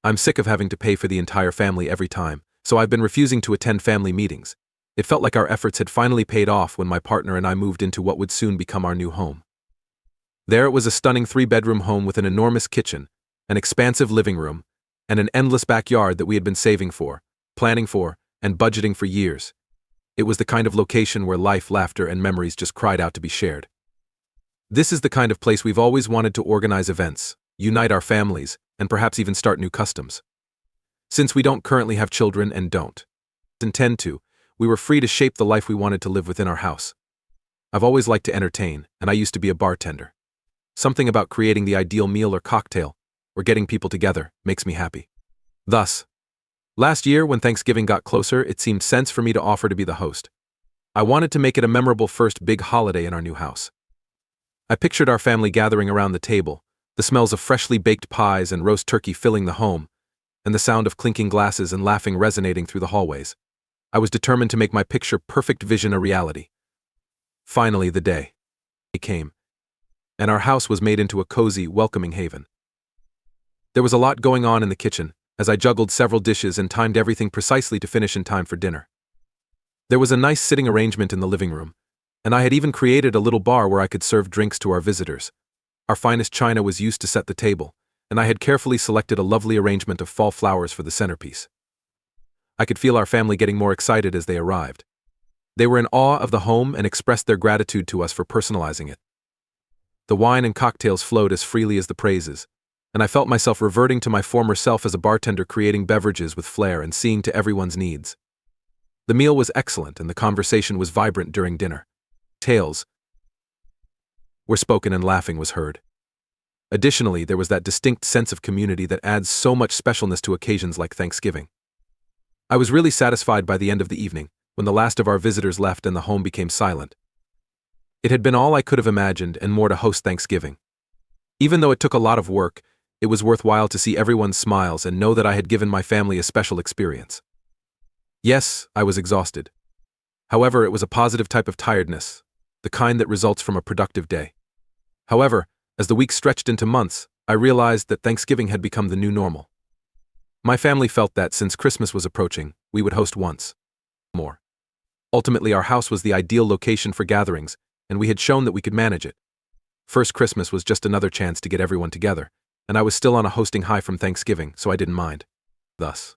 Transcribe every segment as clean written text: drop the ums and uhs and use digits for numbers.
I'm sick of having to pay for the entire family every time, so I've been refusing to attend family meetings. It felt like our efforts had finally paid off when my partner and I moved into what would soon become our new home. There it was, a stunning 3-bedroom home with an enormous kitchen, an expansive living room, and an endless backyard that we had been saving for, planning for, and budgeting for years. It was the kind of location where life, laughter, and memories just cried out to be shared. This is the kind of place we've always wanted to organize events, unite our families, and perhaps even start new customs. Since we don't currently have children and don't intend to, we were free to shape the life we wanted to live within our house. I've always liked to entertain, and I used to be a bartender. Something about creating the ideal meal or cocktail, or getting people together, makes me happy. Thus, last year when Thanksgiving got closer, it seemed sense for me to offer to be the host. I wanted to make it a memorable first big holiday in our new house. I pictured our family gathering around the table, the smells of freshly baked pies and roast turkey filling the home, and the sound of clinking glasses and laughing resonating through the hallways. I was determined to make my picture-perfect vision a reality. Finally, the day came, and our house was made into a cozy, welcoming haven. There was a lot going on in the kitchen, as I juggled several dishes and timed everything precisely to finish in time for dinner. There was a nice sitting arrangement in the living room, and I had even created a little bar where I could serve drinks to our visitors. Our finest china was used to set the table, and I had carefully selected a lovely arrangement of fall flowers for the centerpiece. I could feel our family getting more excited as they arrived. They were in awe of the home and expressed their gratitude to us for personalizing it. The wine and cocktails flowed as freely as the praises, and I felt myself reverting to my former self as a bartender, creating beverages with flair and seeing to everyone's needs. The meal was excellent and the conversation was vibrant during dinner. Tales were spoken and laughing was heard. Additionally, there was that distinct sense of community that adds so much specialness to occasions like Thanksgiving. I was really satisfied by the end of the evening, when the last of our visitors left and the home became silent. It had been all I could have imagined and more to host Thanksgiving. Even though it took a lot of work, it was worthwhile to see everyone's smiles and know that I had given my family a special experience. Yes, I was exhausted. However, it was a positive type of tiredness, the kind that results from a productive day. However, as the weeks stretched into months, I realized that Thanksgiving had become the new normal. My family felt that since Christmas was approaching, we would host once more. Ultimately, our house was the ideal location for gatherings, and we had shown that we could manage it. First Christmas was just another chance to get everyone together, and I was still on a hosting high from Thanksgiving, so I didn't mind. Thus,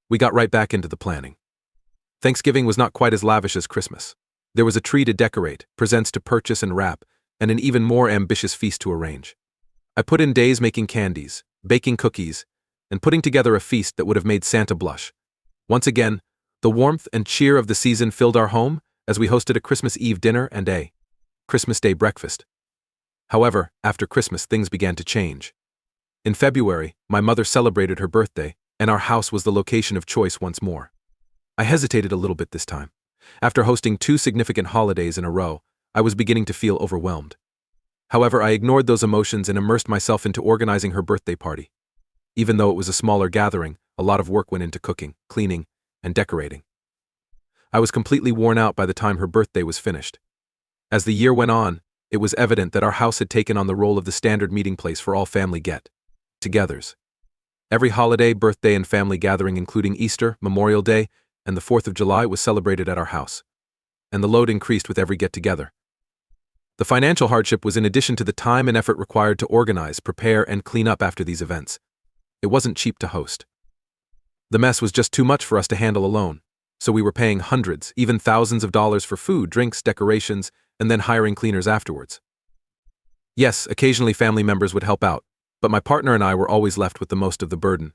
we got right back into the planning. Thanksgiving was not quite as lavish as Christmas. There was a tree to decorate, presents to purchase and wrap, and an even more ambitious feast to arrange. I put in days making candies, baking cookies, and putting together a feast that would have made Santa blush. Once again, the warmth and cheer of the season filled our home as we hosted a Christmas Eve dinner and a Christmas Day breakfast. However, after Christmas, things began to change. In February, my mother celebrated her birthday, and our house was the location of choice once more. I hesitated a little bit this time. After hosting 2 significant holidays in a row, I was beginning to feel overwhelmed. However, I ignored those emotions and immersed myself into organizing her birthday party. Even though it was a smaller gathering, a lot of work went into cooking, cleaning, and decorating. I was completely worn out by the time her birthday was finished. As the year went on, it was evident that our house had taken on the role of the standard meeting place for all family get-togethers. Every holiday, birthday, and family gathering, including Easter, Memorial Day, and the 4th of July, was celebrated at our house. And the load increased with every get-together. The financial hardship was in addition to the time and effort required to organize, prepare, and clean up after these events. It wasn't cheap to host. The mess was just too much for us to handle alone, so we were paying hundreds, even thousands of dollars for food, drinks, decorations, and then hiring cleaners afterwards. Yes, occasionally family members would help out, but my partner and I were always left with the most of the burden.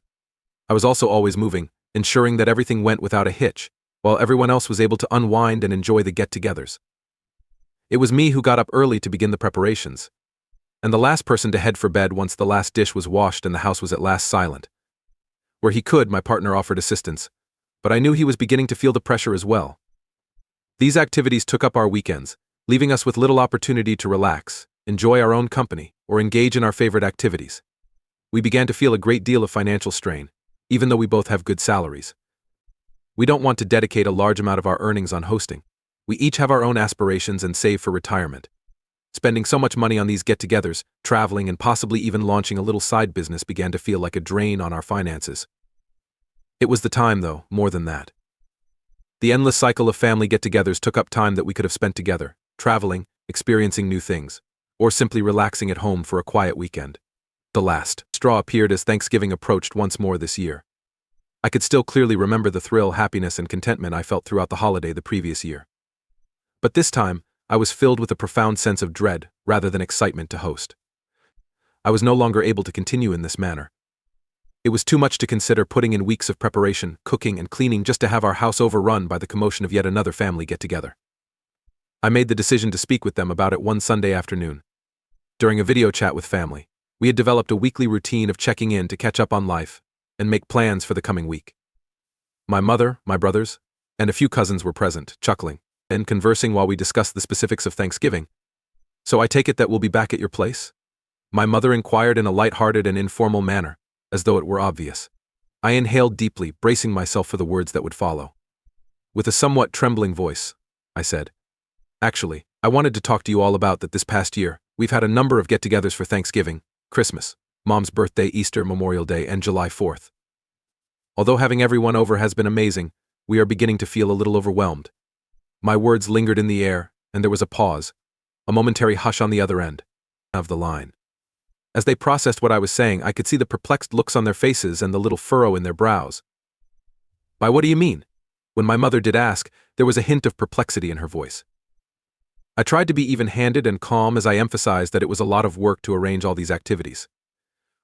I was also always moving, ensuring that everything went without a hitch, while everyone else was able to unwind and enjoy the get-togethers. It was me who got up early to begin the preparations, and the last person to head for bed once the last dish was washed and the house was at last silent. Where he could, my partner offered assistance, but I knew he was beginning to feel the pressure as well. These activities took up our weekends, leaving us with little opportunity to relax, enjoy our own company, or engage in our favorite activities. We began to feel a great deal of financial strain, even though we both have good salaries. We don't want to dedicate a large amount of our earnings on hosting. We each have our own aspirations and save for retirement. Spending so much money on these get-togethers, traveling, and possibly even launching a little side business began to feel like a drain on our finances. It was the time, though, more than that. The endless cycle of family get-togethers took up time that we could have spent together, traveling, experiencing new things, or simply relaxing at home for a quiet weekend. The last straw appeared as Thanksgiving approached once more this year. I could still clearly remember the thrill, happiness, and contentment I felt throughout the holiday the previous year. But this time, I was filled with a profound sense of dread rather than excitement to host. I was no longer able to continue in this manner. It was too much to consider putting in weeks of preparation, cooking, and cleaning just to have our house overrun by the commotion of yet another family get-together. I made the decision to speak with them about it one Sunday afternoon. During a video chat with family, we had developed a weekly routine of checking in to catch up on life and make plans for the coming week. My mother, my brothers, and a few cousins were present, chuckling and conversing while we discussed the specifics of Thanksgiving. "So I take it that we'll be back at your place?" My mother inquired in a light-hearted and informal manner, as though it were obvious. I inhaled deeply, bracing myself for the words that would follow. With a somewhat trembling voice, I said, "Actually, I wanted to talk to you all about that this past year. We've had a number of get-togethers for Thanksgiving, Christmas, Mom's birthday, Easter, Memorial Day, and July 4th. Although having everyone over has been amazing, we are beginning to feel a little overwhelmed." My words lingered in the air, and there was a pause, a momentary hush on the other end of the line. As they processed what I was saying, I could see the perplexed looks on their faces and the little furrow in their brows. "By what do you mean?" When my mother did ask, there was a hint of perplexity in her voice. I tried to be even-handed and calm as I emphasized that it was a lot of work to arrange all these activities.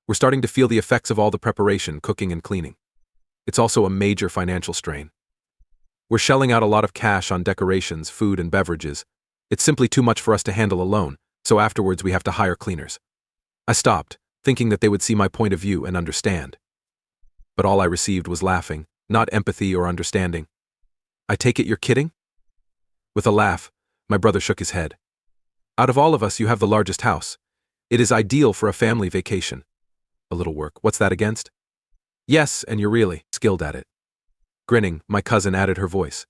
We're starting to feel the effects of all the preparation, cooking, and cleaning. It's also a major financial strain. We're shelling out a lot of cash on decorations, food, and beverages. It's simply too much for us to handle alone, so afterwards we have to hire cleaners. I stopped, thinking that they would see my point of view and understand. But all I received was laughing, not empathy or understanding. "I take it you're kidding?" With a laugh, my brother shook his head. "Out of all of us, you have the largest house. It is ideal for a family vacation." "A little work, what's that against?" "Yes, and you're really skilled at it." Grinning, my cousin added her voice.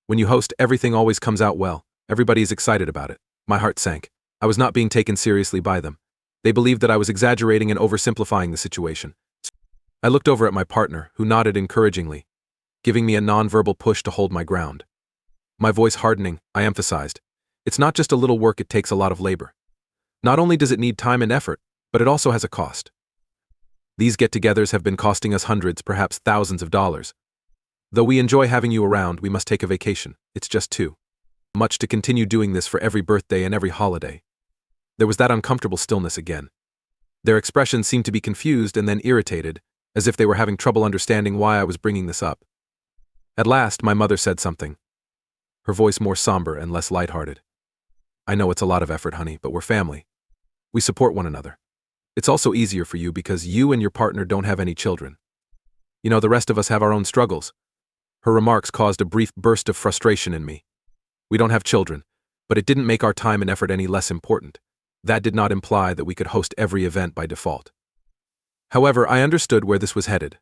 "When you host, everything always comes out well. Everybody is excited about it." My heart sank. I was not being taken seriously by them. They believed that I was exaggerating and oversimplifying the situation. I looked over at my partner, who nodded encouragingly, giving me a non-verbal push to hold my ground. My voice hardening, I emphasized, "It's not just a little work, it takes a lot of labor. Not only does it need time and effort, but it also has a cost. These get-togethers have been costing us hundreds, perhaps thousands of dollars. Though we enjoy having you around, we must take a vacation. It's just too much to continue doing this for every birthday and every holiday." There was that uncomfortable stillness again. Their expressions seemed to be confused and then irritated, as if they were having trouble understanding why I was bringing this up. At last, my mother said something, her voice more somber and less lighthearted. "I know it's a lot of effort, honey, but we're family. We support one another. It's also easier for you because you and your partner don't have any children. You know, the rest of us have our own struggles." Her remarks caused a brief burst of frustration in me. We don't have children, but it didn't make our time and effort any less important. That did not imply that we could host every event by default. However, I understood where this was headed.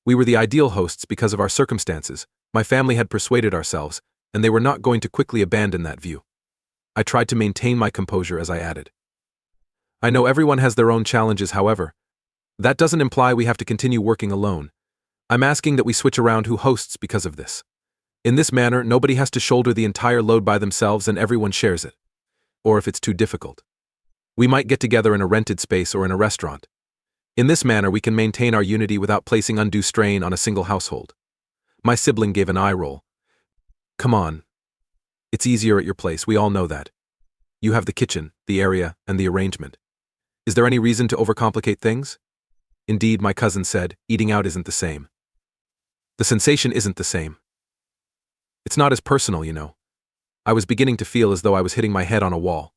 We were the ideal hosts because of our circumstances. My family had persuaded ourselves, and they were not going to quickly abandon that view. I tried to maintain my composure as I added, "I know everyone has their own challenges, however. That doesn't imply we have to continue working alone. I'm asking that we switch around who hosts because of this. In this manner, nobody has to shoulder the entire load by themselves and everyone shares it. Or if it's too difficult, we might get together in a rented space or in a restaurant. In this manner, we can maintain our unity without placing undue strain on a single household." My sibling gave an eye roll. "Come on. It's easier at your place, we all know that. You have the kitchen, the area, and the arrangement. Is there any reason to overcomplicate things?" "Indeed," my cousin said, "eating out isn't the same. The sensation isn't the same. It's not as personal, you know." I was beginning to feel as though I was hitting my head on a wall.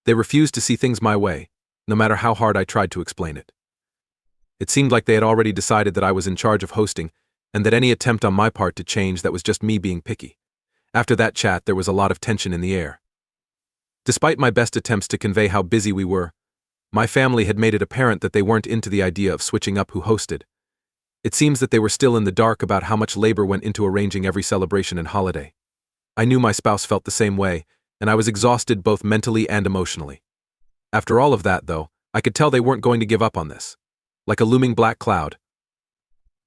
They refused to see things my way, no matter how hard I tried to explain it. It seemed like they had already decided that I was in charge of hosting, and that any attempt on my part to change that was just me being picky. After that chat, there was a lot of tension in the air. Despite my best attempts to convey how busy we were, my family had made it apparent that they weren't into the idea of switching up who hosted. It seems that they were still in the dark about how much labor went into arranging every celebration and holiday. I knew my spouse felt the same way, and I was exhausted both mentally and emotionally. After all of that, though, I could tell they weren't going to give up on this. Like a looming black cloud,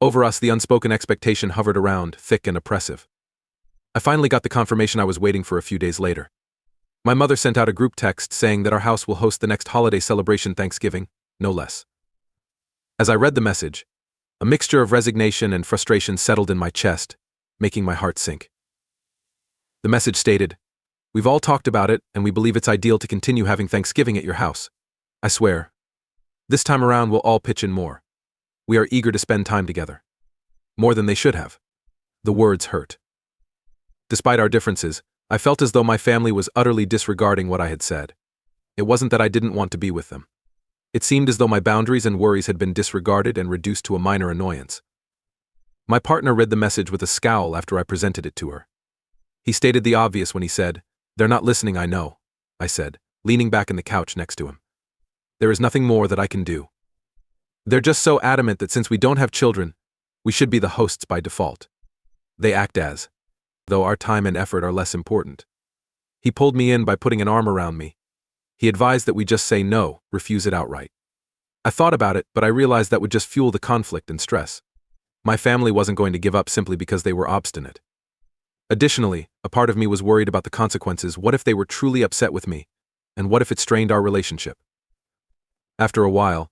over us the unspoken expectation hovered around, thick and oppressive. I finally got the confirmation I was waiting for a few days later. My mother sent out a group text saying that our house will host the next holiday celebration, Thanksgiving, no less. As I read the message, a mixture of resignation and frustration settled in my chest, making my heart sink. The message stated, "We've all talked about it, and we believe it's ideal to continue having Thanksgiving at your house. I swear. This time around we'll all pitch in more. We are eager to spend time together. More than they should have." The words hurt. Despite our differences, I felt as though my family was utterly disregarding what I had said. It wasn't that I didn't want to be with them. It seemed as though my boundaries and worries had been disregarded and reduced to a minor annoyance. My partner read the message with a scowl after I presented it to her. He stated the obvious when he said, "They're not listening, I know," I said, leaning back in the couch next to him. "There is nothing more that I can do. They're just so adamant that since we don't have children, we should be the hosts by default. They act as though our time and effort are less important." He pulled me in by putting an arm around me. He advised that we just say no, refuse it outright. I thought about it, but I realized that would just fuel the conflict and stress. My family wasn't going to give up simply because they were obstinate. Additionally, a part of me was worried about the consequences. What if they were truly upset with me? And what if it strained our relationship? After a while,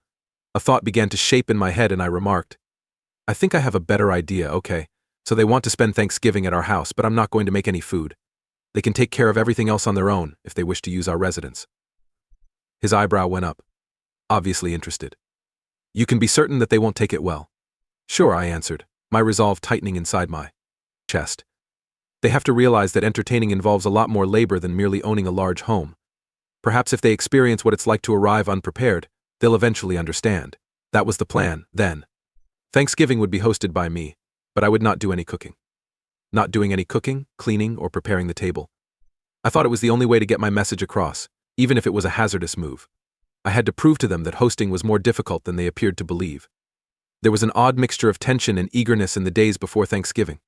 a thought began to shape in my head and I remarked, "I think I have a better idea, okay. So they want to spend Thanksgiving at our house, but I'm not going to make any food. They can take care of everything else on their own if they wish to use our residence." His eyebrow went up, obviously interested. "You can be certain that they won't take it well." "Sure," I answered, my resolve tightening inside my chest. "They have to realize that entertaining involves a lot more labor than merely owning a large home. Perhaps if they experience what it's like to arrive unprepared, they'll eventually understand." That was the plan, then. Thanksgiving would be hosted by me, but I would not do any cooking. Not doing any cooking, cleaning, or preparing the table. I thought it was the only way to get my message across, even if it was a hazardous move. I had to prove to them that hosting was more difficult than they appeared to believe. There was an odd mixture of tension and eagerness in the days before Thanksgiving.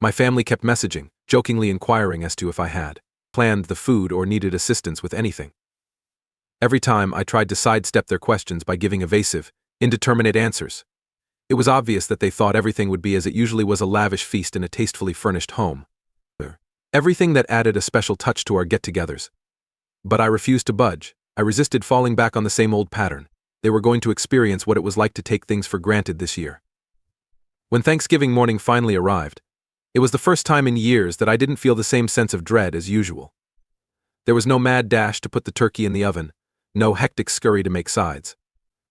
My family kept messaging, jokingly inquiring as to if I had planned the food or needed assistance with anything. Every time I tried to sidestep their questions by giving evasive, indeterminate answers. It was obvious that they thought everything would be as it usually was, a lavish feast in a tastefully furnished home. Everything that added a special touch to our get-togethers. But I refused to budge. I resisted falling back on the same old pattern. They were going to experience what it was like to take things for granted this year. When Thanksgiving morning finally arrived, it was the first time in years that I didn't feel the same sense of dread as usual. There was no mad dash to put the turkey in the oven, no hectic scurry to make sides,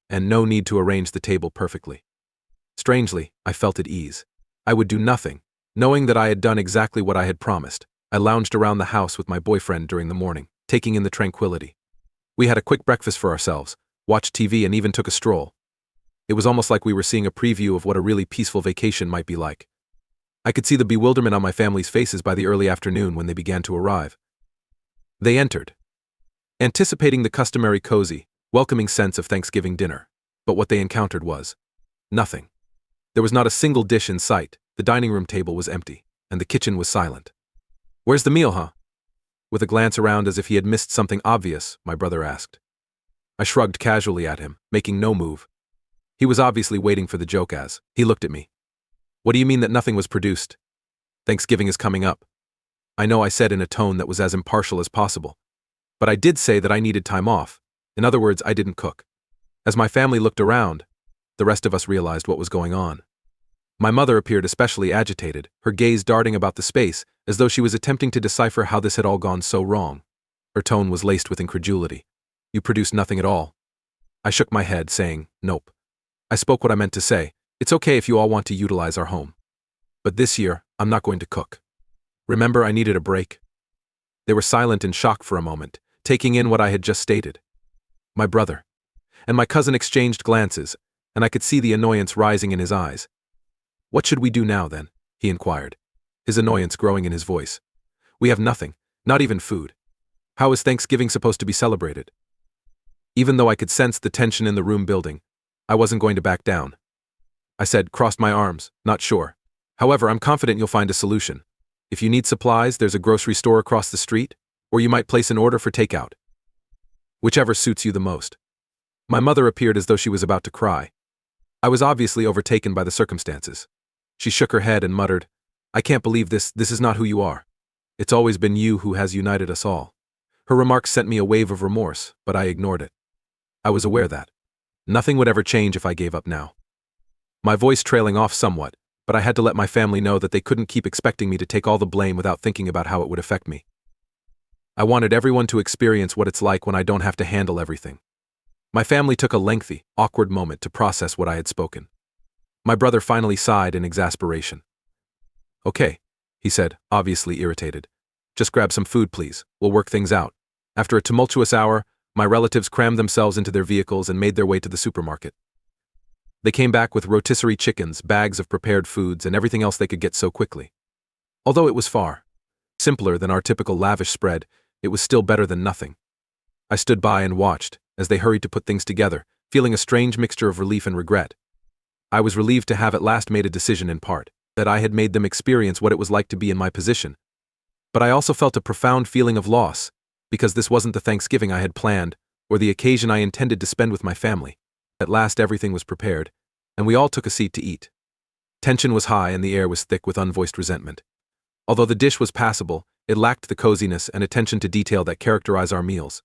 and no need to arrange the table perfectly. Strangely, I felt at ease. I would do nothing, knowing that I had done exactly what I had promised. I lounged around the house with my boyfriend during the morning, taking in the tranquility. We had a quick breakfast for ourselves, watched TV, and even took a stroll. It was almost like we were seeing a preview of what a really peaceful vacation might be like. I could see the bewilderment on my family's faces by the early afternoon when they began to arrive. They entered, anticipating the customary cozy, welcoming sense of Thanksgiving dinner, but what they encountered was nothing. There was not a single dish in sight, the dining room table was empty, and the kitchen was silent. "Where's the meal, huh?" With a glance around as if he had missed something obvious, my brother asked. I shrugged casually at him, making no move. He was obviously waiting for the joke as he looked at me. "What do you mean that nothing was produced? Thanksgiving is coming up." I know I said in a tone that was as impartial as possible, but I did say that I needed time off. In other words, I didn't cook. As my family looked around, the rest of us realized what was going on. My mother appeared especially agitated, her gaze darting about the space, as though she was attempting to decipher how this had all gone so wrong. Her tone was laced with incredulity. "You produced nothing at all?" I shook my head, saying, "Nope. I spoke what I meant to say. It's okay if you all want to utilize our home. But this year, I'm not going to cook. Remember, I needed a break." They were silent in shock for a moment, taking in what I had just stated. My brother and my cousin exchanged glances, and I could see the annoyance rising in his eyes. "What should we do now, then?" he inquired, his annoyance growing in his voice. "We have nothing, not even food. How is Thanksgiving supposed to be celebrated?" Even though I could sense the tension in the room building, I wasn't going to back down. I said, crossed my arms, not sure. "However, I'm confident you'll find a solution. If you need supplies, there's a grocery store across the street. or you might place an order for takeout. Whichever suits you the most. My mother appeared as though she was about to cry. I was obviously overtaken by the circumstances. She shook her head and muttered, "I can't believe this is not who you are. It's always been you who has united us all." Her remarks sent me a wave of remorse, but I ignored it. I was aware that nothing would ever change if I gave up now. My voice trailing off somewhat, but I had to let my family know that they couldn't keep expecting me to take all the blame without thinking about how it would affect me. I wanted everyone to experience what it's like when I don't have to handle everything. My family took a lengthy, awkward moment to process what I had spoken. My brother finally sighed in exasperation. "Okay," he said, obviously irritated. "Just grab some food, please. We'll work things out." After a tumultuous hour, my relatives crammed themselves into their vehicles and made their way to the supermarket. They came back with rotisserie chickens, bags of prepared foods, and everything else they could get so quickly. Although it was far simpler than our typical lavish spread, it was still better than nothing. I stood by and watched as they hurried to put things together, feeling a strange mixture of relief and regret. I was relieved to have at last made a decision in part, that I had made them experience what it was like to be in my position. But I also felt a profound feeling of loss, because this wasn't the Thanksgiving I had planned, or the occasion I intended to spend with my family. At last everything was prepared, and we all took a seat to eat. Tension was high and the air was thick with unvoiced resentment. Although the dish was passable, it lacked the coziness and attention to detail that characterize our meals.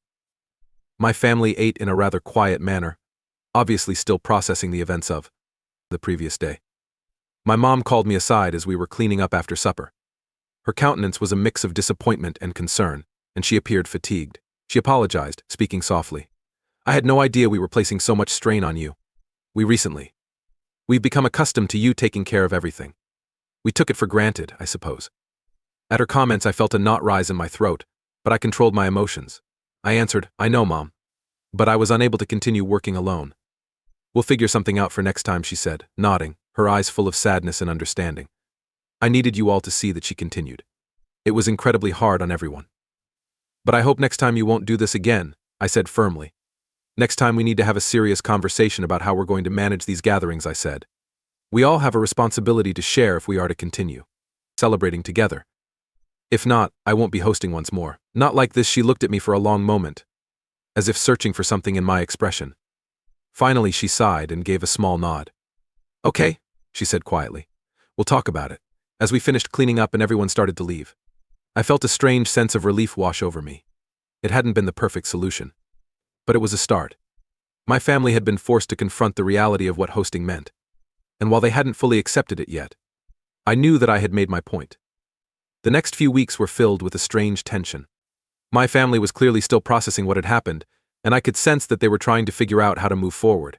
My family ate in a rather quiet manner, obviously still processing the events of the previous day. My mom called me aside as we were cleaning up after supper. Her countenance was a mix of disappointment and concern, and she appeared fatigued. She apologized, speaking softly. "I had no idea we were placing so much strain on you. We've become accustomed to you taking care of everything. We took it for granted, I suppose." At her comments I felt a knot rise in my throat, but I controlled my emotions. I answered, "I know, Mom." But I was unable to continue working alone. "We'll figure something out for next time," she said, nodding, her eyes full of sadness and understanding. I needed you all to see that she continued. It was incredibly hard on everyone. "But I hope next time you won't do this again," I said firmly. "Next time we need to have a serious conversation about how we're going to manage these gatherings," I said. "We all have a responsibility to share if we are to continue celebrating together. If not, I won't be hosting once more." Not like this. She looked at me for a long moment, as if searching for something in my expression. Finally she sighed and gave a small nod. "Okay," she said quietly. "We'll talk about it." As we finished cleaning up and everyone started to leave, I felt a strange sense of relief wash over me. It hadn't been the perfect solution, but it was a start. My family had been forced to confront the reality of what hosting meant, and while they hadn't fully accepted it yet, I knew that I had made my point. The next few weeks were filled with a strange tension. My family was clearly still processing what had happened, and I could sense that they were trying to figure out how to move forward.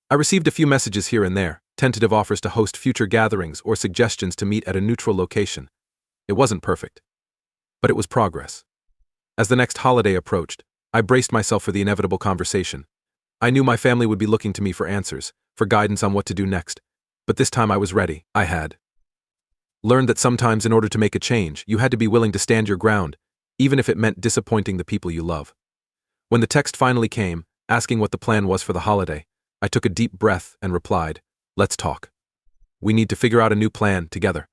I received a few messages here and there, tentative offers to host future gatherings or suggestions to meet at a neutral location. It wasn't perfect, but it was progress. As the next holiday approached, I braced myself for the inevitable conversation. I knew my family would be looking to me for answers, for guidance on what to do next, but this time I was ready. I had learned that sometimes in order to make a change, you had to be willing to stand your ground, even if it meant disappointing the people you love. When the text finally came, asking what the plan was for the holiday, I took a deep breath and replied, "Let's talk. We need to figure out a new plan together."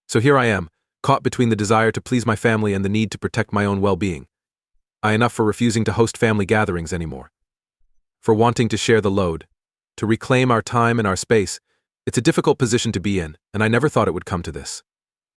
So here I am, caught between the desire to please my family and the need to protect my own well-being. Enough for refusing to host family gatherings anymore. For wanting to share the load, to reclaim our time and our space. It's a difficult position to be in, and I never thought it would come to this.